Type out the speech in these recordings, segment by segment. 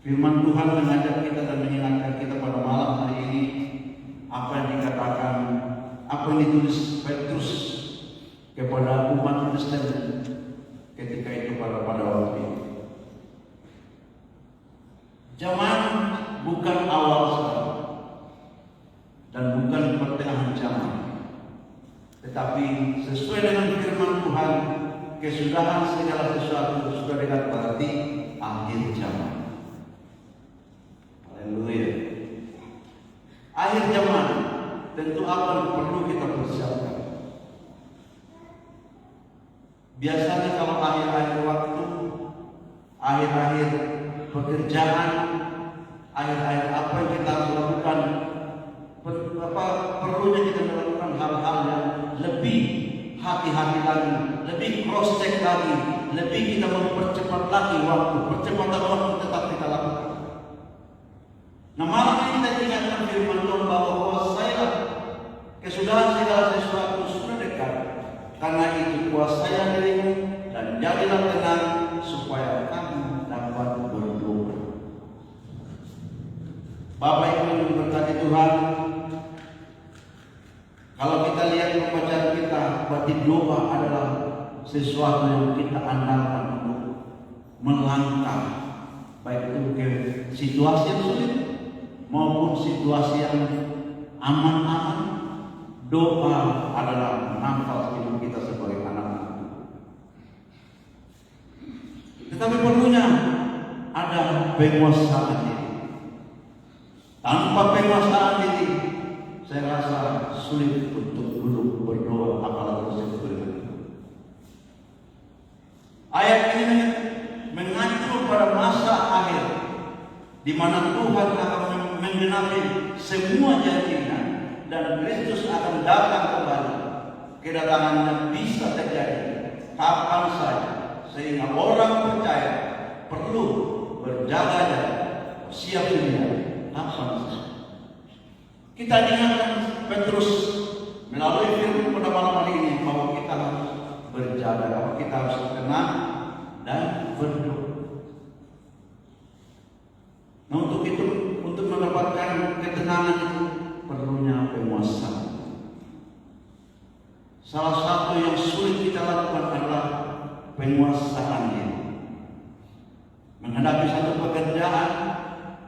Firman Tuhan mengajak kita dan mengingatkan kita pada malam hari ini apa yang dikatakan, apa yang ditulis Petrus kepada umat Kristen ketika itu pada waktu itu. Zaman bukan awal sekali dan bukan pertengahan zaman, tetapi sesuai dengan firman Tuhan, kesudahan segala sesuatu sudah dekat, berarti akhir zaman. Haleluya. Akhir zaman tentu akan perlu kita persiapkan. Biasanya kalau akhir-akhir waktu, akhir-akhir pekerjaan, akhir-akhir apa yang kita harus lakukan, perlunya kita melakukan hal-hal yang lebih hati-hati lagi, lebih cross check lagi, lebih kita mempercepat lagi waktu, percepatan waktu tetap kita lakukan. Nah, malam ini kita ingatkan firman Tuhan bahwa kuasailah kesudahan segala sesuatu sudah dekat. Karena itu kuasailah dirimu dan jadilah tenang supaya kamu dapat berdoa. Bapak Ibu yang diberkati Tuhan, kalau kita lihat pembacaan kita, berarti doa adalah sesuatu yang kita andalkan untuk melangkah, baik itu ke situasi yang sulit maupun situasi yang aman-aman. Doa adalah nafas hidup kita sebagai anak-anak Tuhan. Tetapi perlunya ada penguasaan diri. Tanpa penguasaan diri, saya rasa sulit untuk belum berdoa, apalagi disebut beribadah. Ayat ini mengacu pada masa akhir, di mana Tuhan akan menggenapi semua janjinya dan Kristus akan datang kembali. Kedatangannya bisa terjadi kapan saja, sehingga orang percaya perlu berjaga-jaga, siap sedia kapan saja. Kita ingatkan Petrus melalui firman pada malam hari ini bahwa kita harus berjaga, kita harus tenang dan berdoa. Nah, untuk itu, untuk mendapatkan ketenangan itu perlunya penguasaan. Salah satu yang sulit kita lakukan adalah penguasaan diri. Menghadapi satu pekerjaan,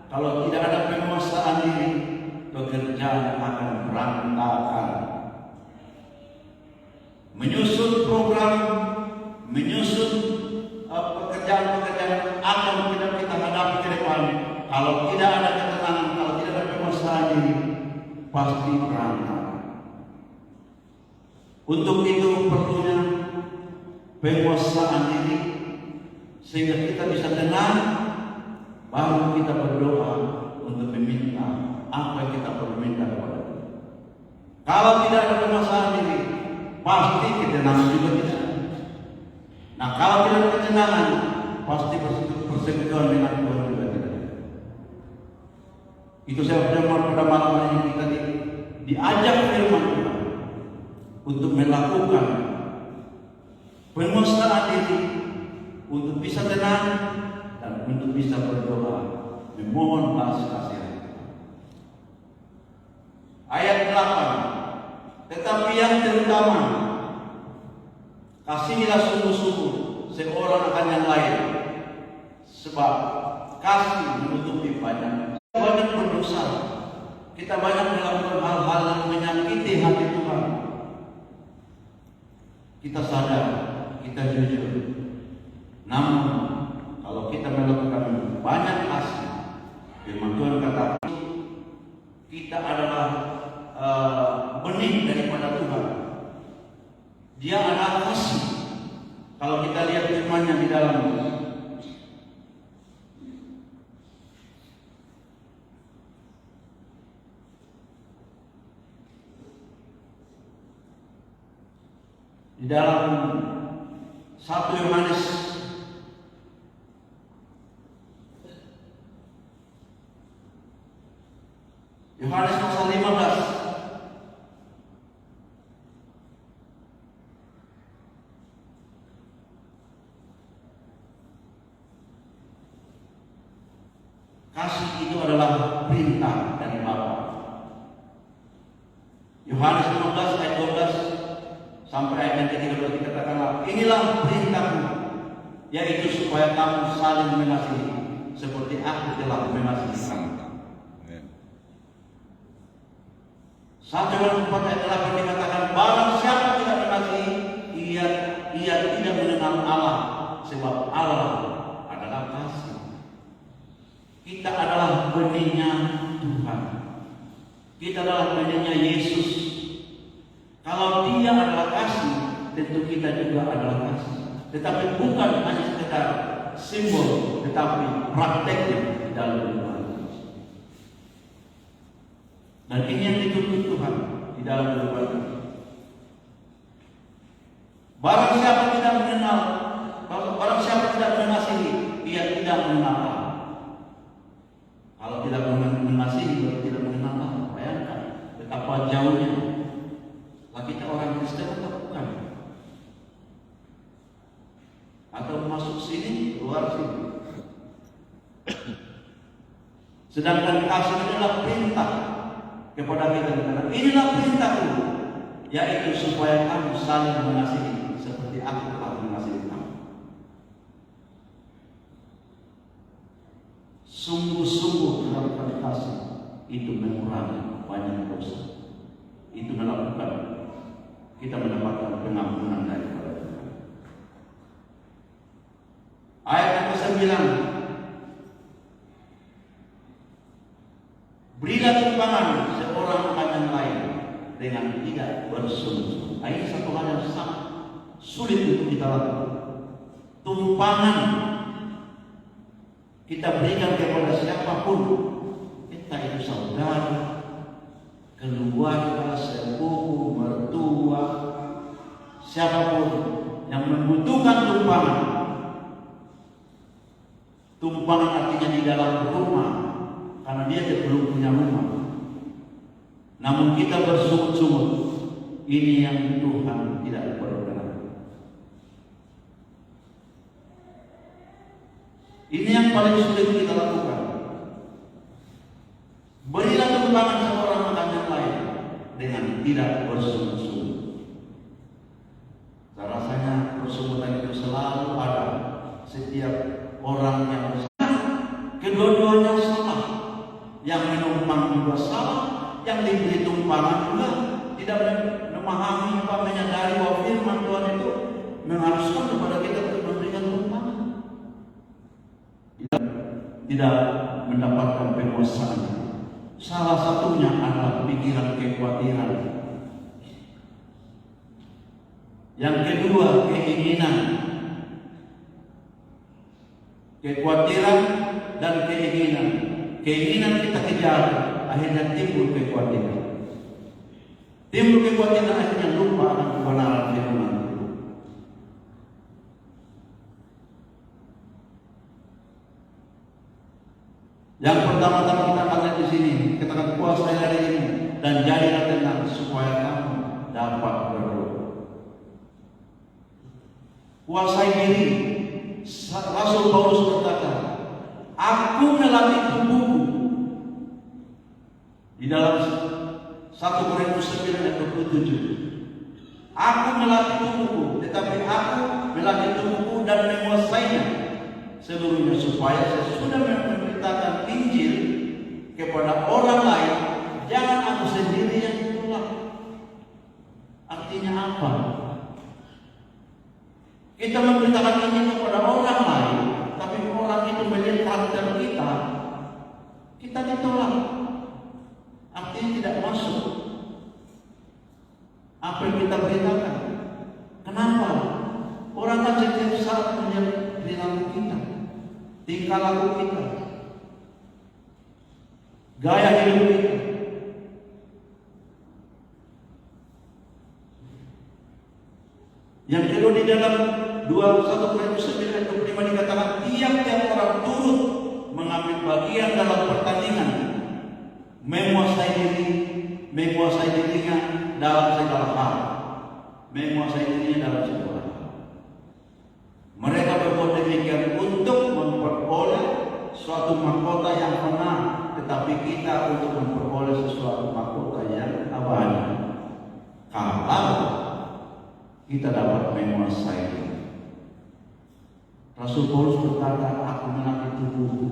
kalau tidak ada penguasaan diri, pekerjaan akan berantakan. Menyusun program, menyusun pekerjaan-pekerjaan akan tidak kita hadapi ke depan. Kalau tidak ada ketenangan, kalau tidak ada penguasaan diri, pasti berantakan. Untuk itu perlunya penguasaan diri, sehingga kita bisa tenang, baru kita berdoa untuk meminta apa yang kita perlu minta kepada Tuhan. Kalau tidak ada penguasaan diri, pasti ketenangan juga tidak. Nah, kalau tidak ada ketenangan, pasti persekutuan dengan Tuhan juga tidak. Itu sebabnya pada malam ini kita diajak firman Tuhan untuk melakukan penguasaan diri, untuk bisa tenang dan untuk bisa berdoa, memohon belas kasihan. Ayat 8. Tetapi yang terutama, kasihilah sungguh-sungguh seorang akan yang lain, sebab kasih menutupi banyak berdosa. Kita banyak melakukan hal-hal yang menyakiti hati Tuhan. Kita sadar, kita jujur. Namun kalau kita melakukan banyak kasih, firman Tuhan katakan kita adalah benih daripada Tuhan. Dia adalah kasih. Kalau kita lihat firman-Nya di dalam di dalam 1 Yohanes pasal 15. Kasih itu adalah perintah dari Bapa. Yohanes 15 ayat 12 sampai ayat yang ke-13 dikatakanlah, inilah perintahku, yaitu supaya kamu saling mengasihi seperti aku telah mengasihi kamu. 1 Yohanes 4 ayat 8 dikatakan, barang siapa tidak mengasihi, ia tidak mengenal Allah, sebab Allah adalah kasih. Kita adalah benihnya Tuhan. Kita adalah benihnya Yesus. Kalau Dia adalah kasih, tentu kita juga adalah kasih. Tetapi bukan hanya sekedar simbol, tetapi prakteknya di dalam kehidupan. Dan ini yang dituntut Tuhan di dalam kehidupan. Barang siapa tidak mengenal, barang siapa tidak mengasihi, ia tidak mengenal Allah. Kalau tidak mengasihi, berarti tidak mengenal Allah. Bayangkan betapa jauhnya. Lah kita orang Kristen atau bukan? Atau masuk sini, keluar sini. Sedangkan kasih adalah perintah kepada kita. Inilah perintahku, yaitu supaya kamu saling mengasihi seperti aku telah mengasihi kamu. Sungguh-sungguh melakukan kasih itu mengurangi banyak dosa. Itu melakukan kita mendapatkan pengampunan daripada Tuhan. Ayat yang ke-9, berilah tumpangan seorang akan yang lain dengan tidak bersungguh-sungguh. Ini satu hal yang sangat sulit untuk kita lakukan. Tumpangan kita berikan kepada siapapun, entah itu saudara, keluarga, sepupu, mertua, siapapun yang membutuhkan tumpangan. Tumpangan artinya di dalam rumah, karena dia belum punya rumah. Namun kita bersungut-sungut, ini yang Tuhan tidak berkenan. Ini yang paling sulit kita lakukan. Berilah tumpangan seorang akan yang lain dengan tidak bersungguh-sungguh. Rasanya persungguhan itu selalu ada setiap orang yang salah. Kedua-duanya salah. Yang menumpang juga salah, yang diberi tumpangan juga tidak memahami, menyadari bahwa firman Tuhan itu mengharuskan kepada kita untuk memberikan tumpangan. Tidak mendapatkan penguasaan. Salah satunya adalah pikiran kekhawatiran. Yang kedua, keinginan. Kekhawatiran dan keinginan. Keinginan kita kejar, akhirnya timbul kekhawatiran. Timbul kekhawatiran, akhirnya lupa akan kebenaran firman. Yang pertama-tama kita akan lihat di sini, kita akan kuasai hari ini dan jadilah tenang supaya kamu dapat berdoa. Kuasai diri. Rasul Paulus berkata, aku melatih tubuhku. Di dalam 1 Korintus 9 ayat 27. Aku melatih tubuhku, tetapi aku melatih tubuhku dan menguasainya seluruhnya supaya saya sudah memberitakan Injil kepada orang lain, jangan aku sendiri yang ditolak. Artinya apa? Kita memberitakan Injil kepada orang lain, tapi orang itu melihat karakter kita, kita ditolak. Artinya tidak masuk apa yang kita beritakan. Kenapa? Orang kan setiap saat melihat perilaku kita, tingkah laku kita, gaya hidup kita. Yang kedua, di dalam 1 Korintus 9 ayat 25 dikatakan, tiap-tiap orang turut mengambil bagian dalam pertandingan, menguasai dirinya dalam segala hal, menguasai dirinya dalam segala hal. Mereka berbuat demikian untuk memperoleh suatu mahkota yang fana, tetapi kita untuk memperoleh sesuatu mahkota yang abadi. Kalau kita dapat menguasai. Rasul Paulus berkata, aku melatih tubuhku.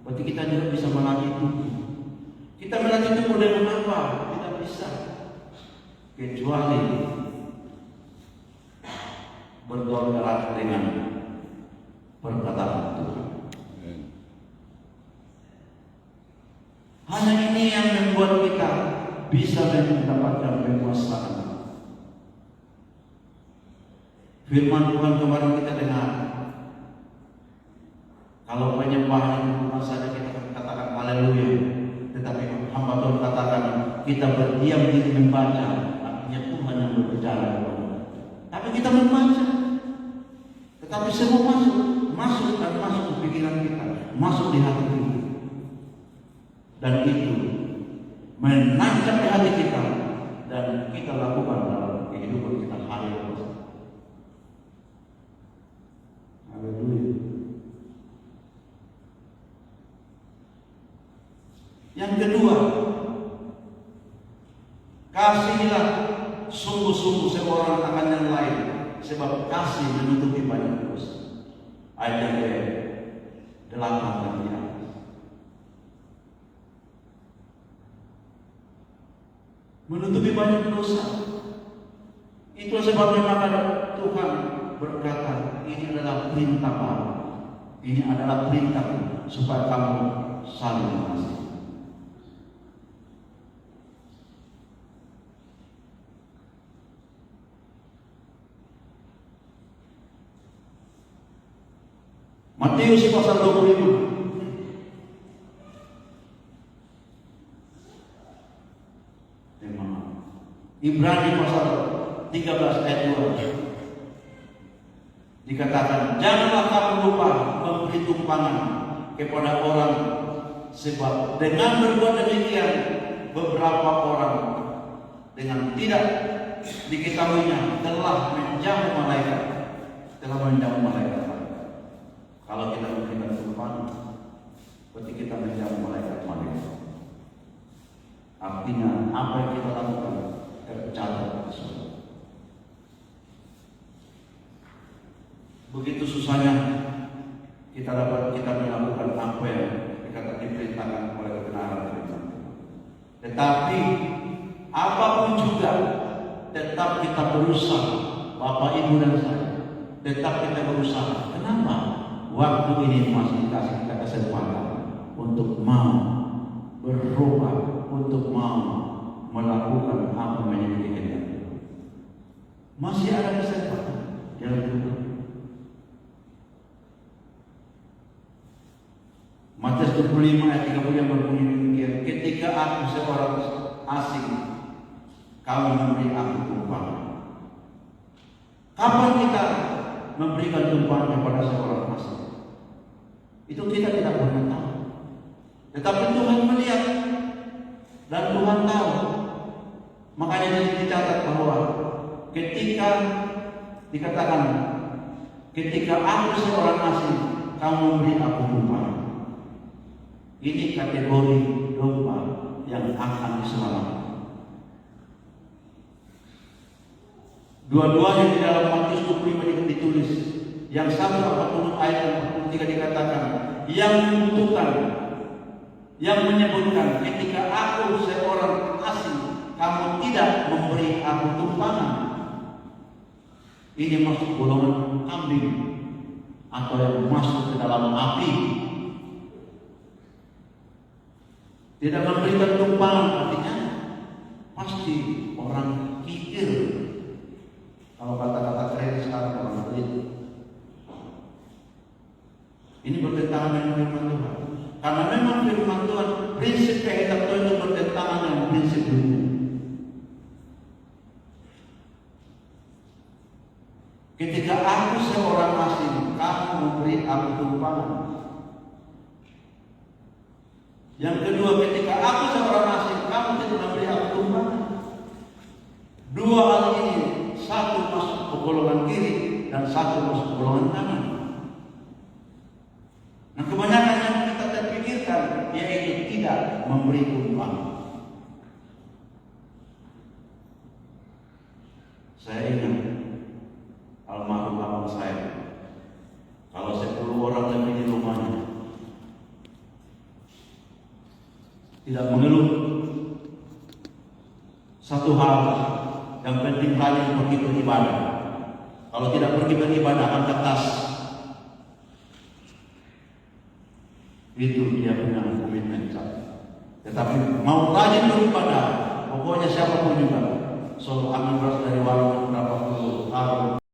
Berarti kita juga bisa melatih tubuh. Kita melatih tubuh dengan apa? Tidak bisa. Kecuali berdoa dengan perkataan Tuhan. Hanya ini yang membuat kita bisa mendapatkan penguasaan. Firman Tuhan kemarin kita dengar. Kalau penyembahan itu bukan saja kita katakan haleluya, tetapi hamba Tuhan katakan kita berdiam diri membaca, artinya Tuhan yang berbicara. Tapi kita membaca, tetapi semua masuk ke pikiran kita, masuk di hati kita, dan itu menancap di hati kita dan kita lakukan dalam kehidupan kita hari-hari. Haleluya. Yang kedua, kasihilah sungguh-sungguh seorang akan yang lain, sebab kasih menutupi banyak dosa. Ayat yang ke-8 dan di atas. Menutupi banyak dosa. Itu sebabnya maka Tuhan berkata, ini adalah perintah baru. Ini adalah perintah supaya kamu saling mengasihi. Matius pasal 25. Ibrani pasal 13 ayat 2. Dikatakan, janganlah kamu lupa memberi tumpangan kepada orang, sebab dengan berbuat demikian beberapa orang dengan tidak diketahuinya telah menjamu malaikat. Kalau kita memberikan tumpangan, berarti kita menjamu malaikat. Artinya apa yang kita lakukan tercatat di surga. Begitu susahnya kita melakukan apa yang diperintahkan oleh kebenaran Tuhan. Tetapi apapun juga tetap kita berusaha, Bapak Ibu dan saya, tetap kita berusaha. Kenapa? Waktu ini masih dikasih kita kesempatan untuk mau berubah, untuk mau melakukan apa yang menjadi kehendak. Masih ada kesempatan. Jangan lupa. Matius 25 ayat 30 yang berbunyi demikian, ketika aku seorang asing, kamu memberi aku tumpangan. Kapan kita memberikan tumpangan kepada seorang asing? Itu kita tidak pernah tahu. Tetapi Tuhan melihat dan Tuhan tahu. Makanya dicatat bahwa ketika dikatakan, ketika aku seorang asing, kamu memberi aku tumpangan. Ini kategori domba yang akan diselamatkan. Dua-duanya di dalam Matius 25 ditulis. Yang 1 ayat 43 dikatakan, yang membutuhkan, yang menyebutkan ketika aku seorang asing, kamu tidak memberi aku tumpangan. Ini masuk golongan kambing atau yang masuk ke dalam api. Tidak memberikan tumpangan artinya pasti orang kikir. Kalau kata-kata keren sekarang orang pelit. Ini bertentangan dengan firman Tuhan. Karena memang firman Tuhan, prinsip kehendak Tuhan itu bertentangan dengan prinsip dunia. Ketika aku seorang asing, kamu memberi aku tumpangan. Yang kedua, ketika aku seorang asing, kamu tidak memberi aku tumpangan. Dua hal ini, satu masuk ke golongan kiri dan satu masuk ke golongan kanan. Nah, kebanyakan yang memberi tumpang. Saya ingat almarhum abang saya, kalau 10 orang lebih di rumahnya, tidak mengeluh satu hal, yang penting kalian pergi beribadah. Kalau tidak pergi beribadah, angkat tas. Itu dia punya komitmen. Tetapi mau rajin beribadah, pokoknya siapapun juga. So, ambil beras dari warung berapa puluh tahun.